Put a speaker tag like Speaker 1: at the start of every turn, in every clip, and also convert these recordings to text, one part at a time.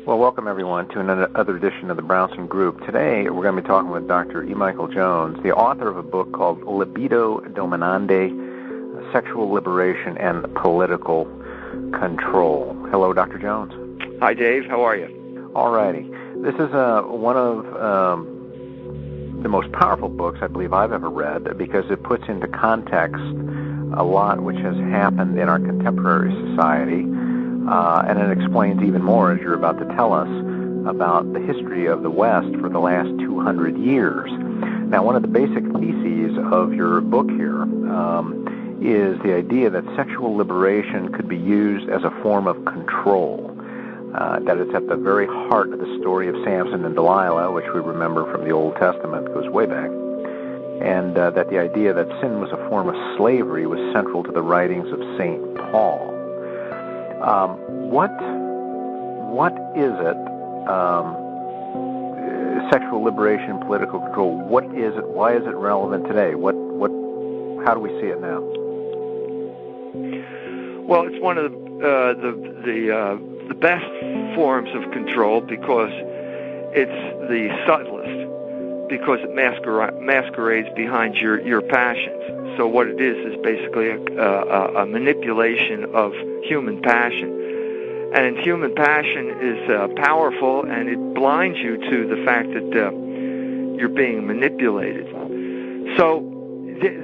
Speaker 1: Well, welcome everyone to another edition of the Brownson Group. Today we're going to be talking with Dr. E. Michael Jones, the author of a book called Libido Dominandi, Sexual Liberation and Political Control. Hello, Dr. Jones.
Speaker 2: Hi, Dave. How are you?
Speaker 1: All righty. This is one of the most powerful books I believe I've ever read because it puts into context a lot which has happened in our contemporary society. And it explains even more, as you're about to tell us, about the history of the West for the last 200 years. Now, one of the basic theses of your book here is the idea that sexual liberation could be used as a form of control, that it's at the very heart of the story of Samson and Delilah, which we remember from the Old Testament, goes way back, and that the idea that sin was a form of slavery was central to the writings of St. Paul. What is it? Sexual liberation, political control. What is it? Why is it relevant today? How do we see it now?
Speaker 2: Well, it's one of the best forms of control because it's the subtlest, because it masquerades behind your passions. So what it is basically a manipulation of human passion. And human passion is powerful, and it blinds you to the fact that you're being manipulated. So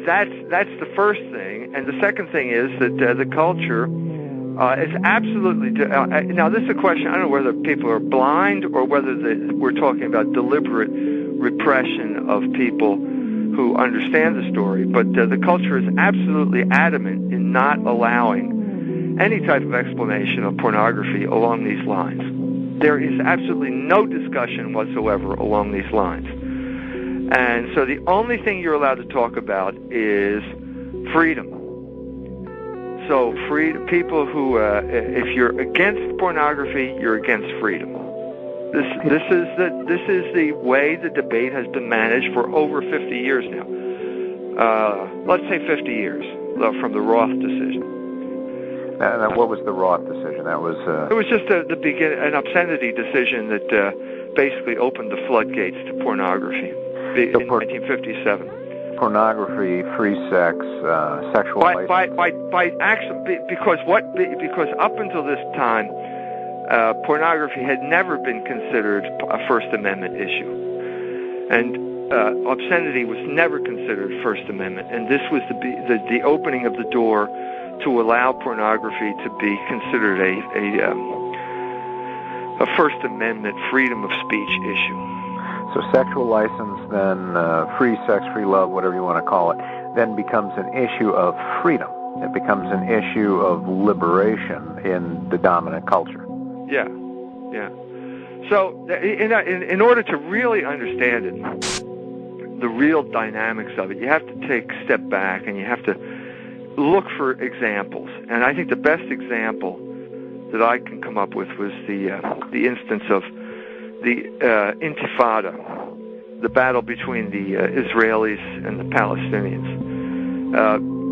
Speaker 2: that's the first thing. And the second thing is that the culture is absolutely... now, this is a question, I don't know whether people are blind or whether we're talking about deliberate repression of people who understand the story, but the culture is absolutely adamant in not allowing any type of explanation of pornography along these lines. There is absolutely no discussion whatsoever along these lines. And so the only thing you're allowed to talk about is freedom. So people who, if you're against pornography, you're against freedom. This is the way the debate has been managed for over 50 years now. Let's say 50 years from the Roth decision.
Speaker 1: Now, what was the Roth decision? That was
Speaker 2: it was just an obscenity decision that basically opened the floodgates to pornography in 1957.
Speaker 1: Pornography, free sex, sexual
Speaker 2: because up until this time, pornography had never been considered a First Amendment issue, and obscenity was never considered First Amendment, and this was the opening of the door to allow pornography to be considered a First Amendment freedom of speech issue.
Speaker 1: So sexual license, then free sex, free love, whatever you want to call it, then becomes an issue of freedom. It becomes an issue of liberation in the dominant culture.
Speaker 2: Yeah. So in order to really understand it, the real dynamics of it, you have to take a step back and you have to look for examples. And I think the best example that I can come up with was the instance of the Intifada, the battle between the Israelis and the Palestinians.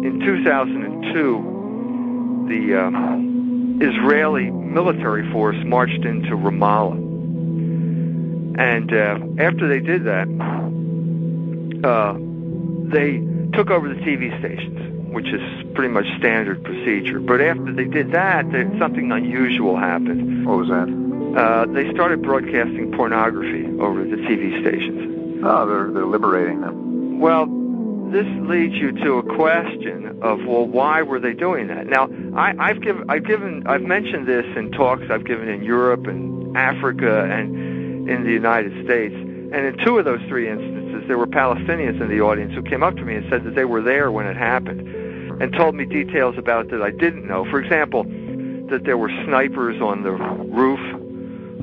Speaker 2: In 2002, the Israeli military force marched into Ramallah. And after they did that, they took over the TV stations, which is pretty much standard procedure. But after they did that, something unusual happened.
Speaker 1: What was that?
Speaker 2: They started broadcasting pornography over the TV stations.
Speaker 1: Oh, they're liberating them.
Speaker 2: Well, this leads you to a question of, well, why were they doing that? Now, I've mentioned this in talks I've given in Europe and Africa and in the United States. And in two of those three instances, there were Palestinians in the audience who came up to me and said that they were there when it happened and told me details about it that I didn't know. For example, that there were snipers on the roof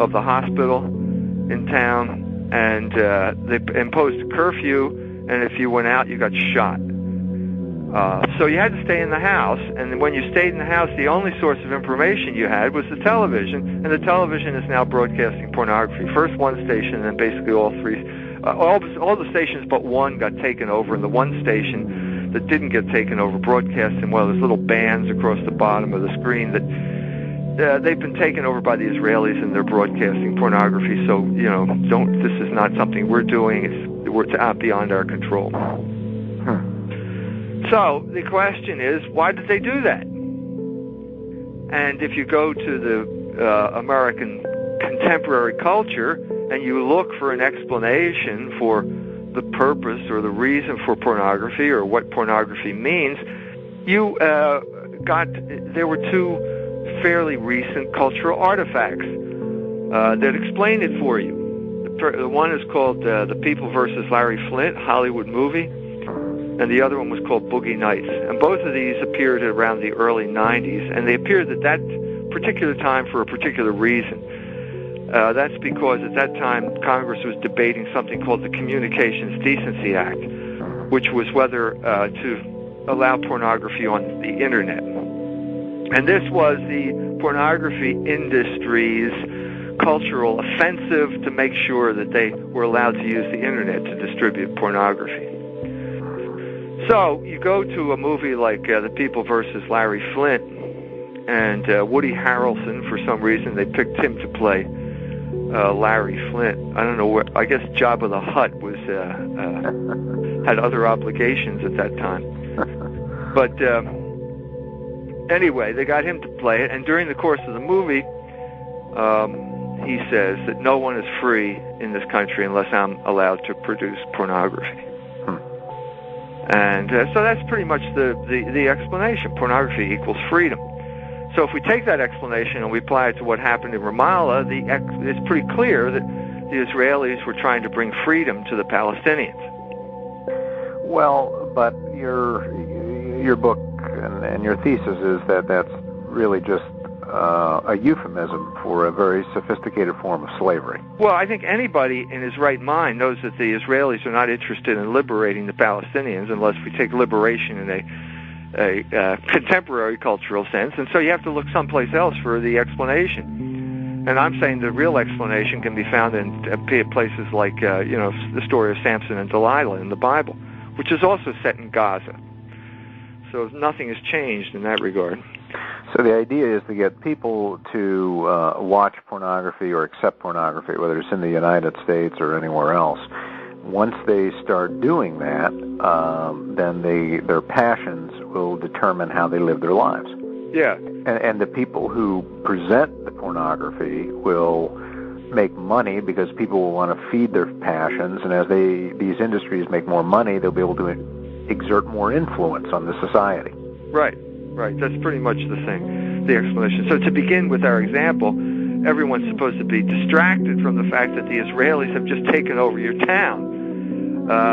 Speaker 2: of the hospital in town, and they imposed a curfew, and if you went out, you got shot. So you had to stay in the house, and when you stayed in the house, the only source of information you had was the television, and the television is now broadcasting pornography. First one station, and then basically all three. All the stations but one got taken over, and the one station that didn't get taken over broadcasting, well, there's little bands across the bottom of the screen that they've been taken over by the Israelis and they're broadcasting pornography. So this is not something we're doing. It's out beyond our control. So the question is, why did they do that? And if you go to the American contemporary culture and you look for an explanation for the purpose or the reason for pornography or what pornography means, there were two fairly recent cultural artifacts that explain it for you. The one is called The People versus Larry Flynt, Hollywood movie, and the other one was called Boogie Nights. And both of these appeared around the early 90s, and they appeared at that particular time for a particular reason. That's because at that time Congress was debating something called the Communications Decency Act, which was whether to allow pornography on the Internet. And this was the pornography industry's cultural offensive to make sure that they were allowed to use the Internet to distribute pornography. So you go to a movie like The People versus Larry Flynt, and Woody Harrelson, for some reason, they picked him to play Larry Flynt. I don't know where. I guess Jabba the Hutt was had other obligations at that time. But anyway, they got him to play it, and during the course of the movie, he says that no one is free in this country unless I'm allowed to produce pornography. And so that's pretty much the explanation. Pornography equals freedom. So if we take that explanation and we apply it to what happened in Ramallah, it's pretty clear that the Israelis were trying to bring freedom to the Palestinians.
Speaker 1: Well, but your book and your thesis is that that's really just a euphemism for a very sophisticated form of slavery.
Speaker 2: Well, I think anybody in his right mind knows that the Israelis are not interested in liberating the Palestinians unless we take liberation in a contemporary cultural sense, and so you have to look someplace else for the explanation. And I'm saying the real explanation can be found in places like, the story of Samson and Delilah in the Bible, which is also set in Gaza. So nothing has changed in that regard.
Speaker 1: So the idea is to get people to watch pornography or accept pornography, whether it's in the United States or anywhere else. Once they start doing that, then their passions will determine how they live their lives.
Speaker 2: Yeah.
Speaker 1: And the people who present the pornography will make money because people will want to feed their passions, and as these industries make more money, they'll be able to exert more influence on the society.
Speaker 2: Right. That's pretty much the explanation. So to begin with our example, everyone's supposed to be distracted from the fact that the Israelis have just taken over your town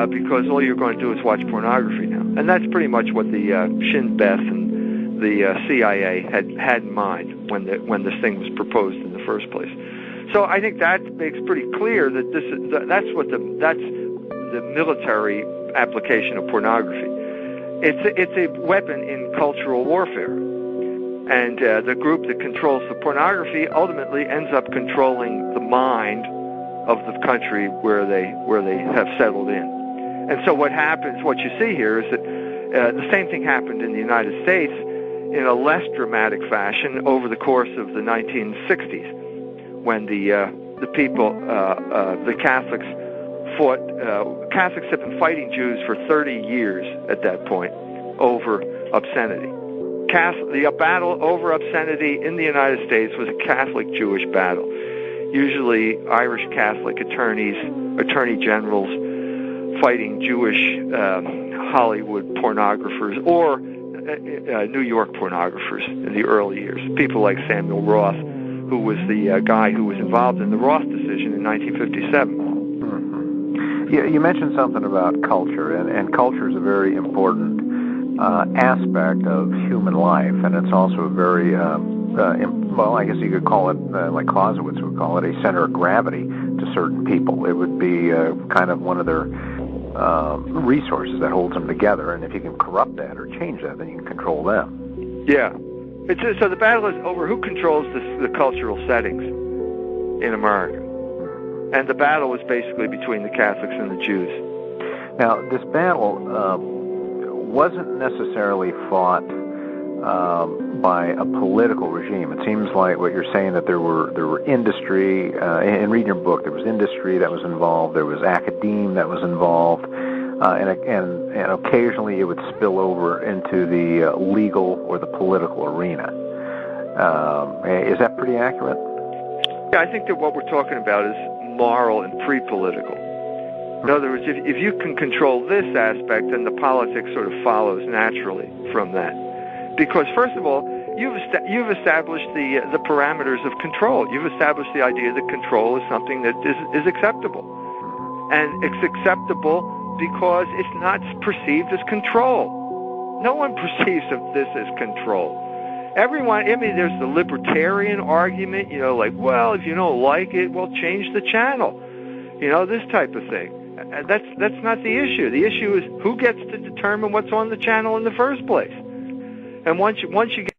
Speaker 2: because all you're going to do is watch pornography now. And that's pretty much what the Shin Bet and the CIA had in mind when this thing was proposed in the first place. So I think that makes pretty clear that that's the military application of pornography. It's a weapon in cultural warfare, and the group that controls the pornography ultimately ends up controlling the mind of the country where they have settled in. And so what you see here is that the same thing happened in the United States in a less dramatic fashion over the course of the 1960s, when the people, the Catholics, fought. Catholics have been fighting Jews for 30 years at that point over obscenity. The battle over obscenity in the United States was a Catholic-Jewish battle. Usually Irish Catholic attorney generals fighting Jewish Hollywood pornographers or New York pornographers in the early years. People like Samuel Roth, who was the guy who was involved in the Roth decision in 1957.
Speaker 1: You mentioned something about culture, and culture is a very important aspect of human life, and it's also a very, I guess you could call it, like Clausewitz would call it, a center of gravity to certain people. It would be kind of one of their resources that holds them together, and if you can corrupt that or change that, then you can control them.
Speaker 2: Yeah. So the battle is over who controls the cultural settings in America. And the battle was basically between the Catholics and the Jews.
Speaker 1: Now, this battle wasn't necessarily fought by a political regime. It seems like what you're saying, that there were industry, in reading your book, there was industry that was involved, there was academe that was involved, and occasionally it would spill over into the legal or the political arena. Is that pretty accurate?
Speaker 2: Yeah, I think that what we're talking about is moral and pre-political. In other words, if you can control this aspect, then the politics sort of follows naturally from that. Because first of all, you've established the parameters of control. You've established the idea that control is something that is acceptable, and it's acceptable because it's not perceived as control. No one perceives this as control. Everyone, I mean, there's the libertarian argument, like, well, if you don't like it, well, change the channel, this type of thing. That's not the issue. The issue is who gets to determine what's on the channel in the first place. And once you get